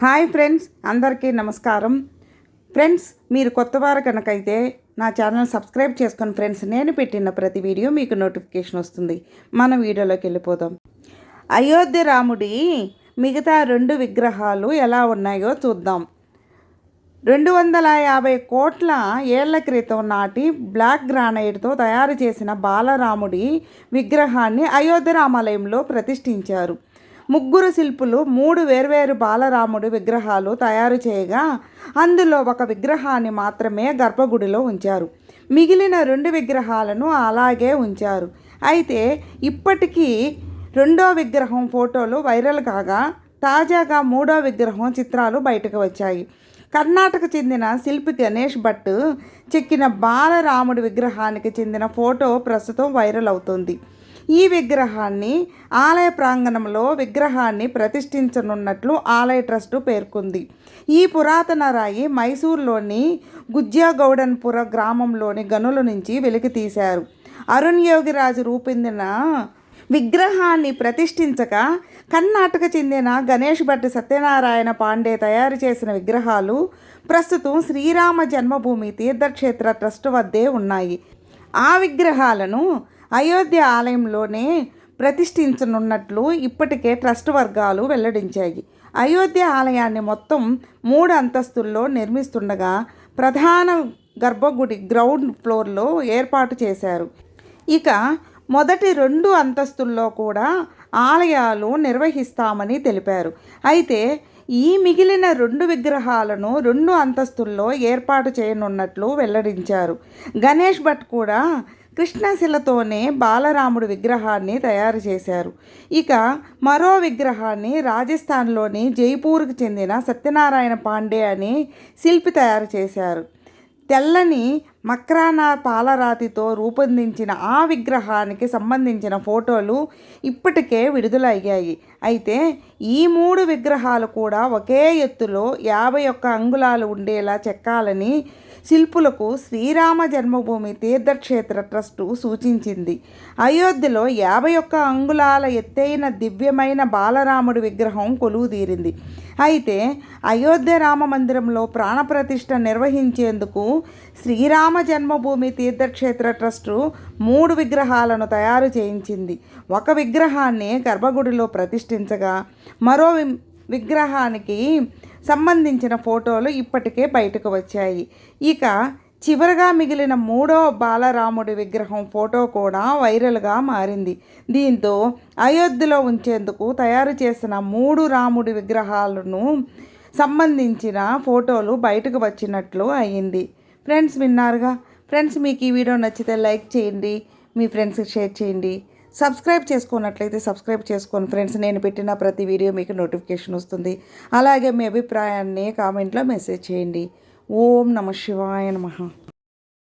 Hi friends, అందరికీ నమస్కారం. Friends, మీరు కొత్తవారు కనుకైతే నా ఛానల్ సబ్స్క్రైబ్ చేసుకొని ఫ్రెండ్స్, నేను పెట్టిన ప్రతి వీడియో మీకు నోటిఫికేషన్ వస్తుంది. మన వీడియోలోకి వెళ్ళిపోదాం. అయోధ్య రాముడి మిగతా 2 విగ్రహాలు ఎలా ఉన్నాయో చూద్దాం. 250 కోట్ల ఏళ్ల క్రితం నాటి బ్లాక్ గ్రానైట్తో తయారు చేసిన బాలరాముడి విగ్రహాన్ని అయోధ్య రామాలయంలో ప్రతిష్ఠించారు. 3 శిల్పులు 3 వేర్వేరు బాలరాముడి విగ్రహాలు తయారు చేయగా అందులో ఒక విగ్రహాన్ని మాత్రమే గర్భగుడిలో ఉంచారు. మిగిలిన 2 విగ్రహాలను అలాగే ఉంచారు. అయితే ఇప్పటికీ 2వ విగ్రహం ఫోటోలు వైరల్ కాగా తాజాగా 3వ విగ్రహం చిత్రాలు బయటకు వచ్చాయి. కర్ణాటక చెందిన శిల్పి గణేష్ భట్ చెక్కిన బాలరాముడి విగ్రహానికి చెందిన ఫోటో ప్రస్తుతం వైరల్ అవుతుంది. ఈ విగ్రహాన్ని ఆలయ ప్రాంగణంలో విగ్రహాన్ని ప్రతిష్ఠించనున్నట్లు ఆలయ ట్రస్టు పేర్కొంది. ఈ పురాతన రాయి మైసూరులోని గుజ్జాగౌడన్పుర గ్రామంలోని గనుల నుంచి వెలికి తీశారు. అరుణ్ యోగిరాజు రూపొందిన విగ్రహాన్ని ప్రతిష్ఠించగా కర్ణాటక చెందిన గణేష్ భట్ సత్యనారాయణ పాండే తయారు చేసిన విగ్రహాలు ప్రస్తుతం శ్రీరామ జన్మభూమి తీర్థక్షేత్ర ట్రస్ట్ వద్దే ఉన్నాయి. ఆ విగ్రహాలను అయోధ్య ఆలయంలోనే ప్రతిష్ఠించనున్నట్లు ఇప్పటికే ట్రస్ట్ వర్గాలు వెల్లడించాయి. అయోధ్య ఆలయాన్ని మొత్తం 3 అంతస్తుల్లో నిర్మిస్తుండగా ప్రధాన గర్భగుడి గ్రౌండ్ ఫ్లోర్లో ఏర్పాటు చేశారు. ఇక మొదటి 2 అంతస్తుల్లో కూడా ఆలయాలు నిర్వహిస్తామని తెలిపారు. అయితే ఈ మిగిలిన 2 విగ్రహాలను 2 అంతస్తుల్లో ఏర్పాటు చేయనున్నట్లు వెల్లడించారు. గణేష్ భట్ కూడా కృష్ణశిలతోనే బాలరాముడి విగ్రహాన్ని తయారు చేశారు. ఇక మరో విగ్రహాన్ని రాజస్థాన్లోని జైపూర్కు చెందిన సత్యనారాయణ పాండే అనే శిల్పి తయారు చేశారు. తెల్లని మక్రానా పాలరాతితో రూపొందించిన ఆ విగ్రహానికి సంబంధించిన ఫోటోలు ఇప్పటికే విడుదలయ్యాయి. అయితే ఈ 3 విగ్రహాలు కూడా ఒకే ఎత్తులో 51 అంగుళాలు ఉండేలా చెక్కాలని శిల్పులకు శ్రీరామ జన్మభూమి తీర్థక్షేత్ర ట్రస్టు సూచించింది. అయోధ్యలో 51 అంగుళాల ఎత్తైన దివ్యమైన బాలరాముడి విగ్రహం కొలువుదీరింది. అయితే అయోధ్య రామ మందిరంలో ప్రాణప్రతిష్ఠ నిర్వహించేందుకు శ్రీరామ జన్మభూమి తీర్థక్షేత్ర ట్రస్టు 3 విగ్రహాలను తయారు చేయించింది. ఒక విగ్రహాన్ని గర్భగుడిలో ప్రతిష్ఠించగా మరో విగ్రహానికి సంబంధించిన ఫోటోలు ఇప్పటికే బయటకు వచ్చాయి. ఇక చివరగా మిగిలిన 3వ బాలరాముడి విగ్రహం ఫోటో కూడా వైరల్గా మారింది. దీంతో అయోధ్యలో ఉంచేందుకు తయారు చేసిన 3 రాముడి విగ్రహాలను సంబంధించిన ఫోటోలు బయటకు వచ్చినట్లు అయ్యింది. ఫ్రెండ్స్, విన్నారుగా. ఫ్రెండ్స్, మీకు ఈ వీడియో నచ్చితే లైక్ చేయండి, మీ ఫ్రెండ్స్కి షేర్ చేయండి. సబ్స్క్రైబ్ చేసుకున్నట్లయితే సబ్స్క్రైబ్ చేసుకోండి ఫ్రెండ్స్. నేను పెట్టిన ప్రతి వీడియో మీకు నోటిఫికేషన్ వస్తుంది. అలాగే మీ అభిప్రాయాన్ని కామెంట్లో మెసేజ్ చేయండి. ఓం నమః శివాయ నమః.